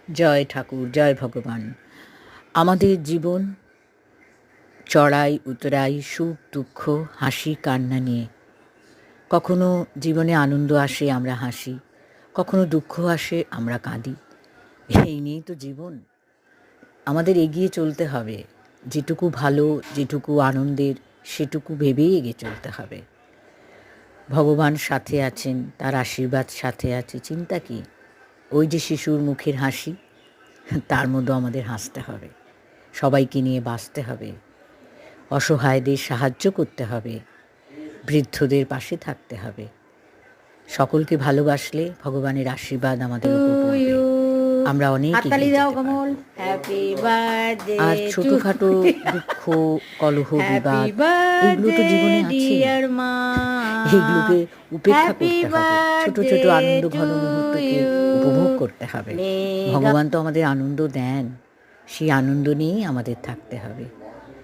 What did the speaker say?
জয় ঠাকুর, জয় ভগবান। আমাদের জীবন চড়াই উতরাই, সুখ দুঃখ, হাসি কান্না নিয়ে। কখনো জীবনে আনন্দ আসে, আমরা হাসি, কখনো দুঃখ আসে, আমরা কাঁদি। এই নিয়েই তো জীবন। আমাদের এগিয়ে চলতে হবে, যেটুকু ভালো, যেটুকু আনন্দের, সেটুকু ভেবেই এগিয়ে চলতে হবে। ভগবান সাথে আছেন, তার আশীর্বাদ সাথে আছে, চিন্তা কি? ওই যে শিশুর মুখের হাসি, তার মধ্যে আমাদের হাসতে হবে। সবাইকে নিয়ে বাঁচতে হবে, অসহায়দের সাহায্য করতে হবে, বৃদ্ধদের পাশে থাকতে হবে। সকলকে ভালোবাসলে ভগবানের আশীর্বাদ আমাদের উপর পড়বে, আমরা অনেক হাততালি এগিয়ে দাও যেতে কমল। পারবো। হ্যাপি বার্থডে আর ছোটোখাটো দুঃখ, কলহ, হ্যাপি বিবাদ এগুলো বার্থডে তো জীবনে আছে, ডিয়ার মা, এইগুলোকে উপেক্ষা হ্যাপি করতে হবে। ছোট ছোট বার্থডে আনন্দ টু ঘন মুহূর্তকে ইউ। উপভোগ করতে হবে। ভগবান তো আমাদের আনন্দ দেন, সেই আনন্দ নিয়েই আমাদের থাকতে হবে।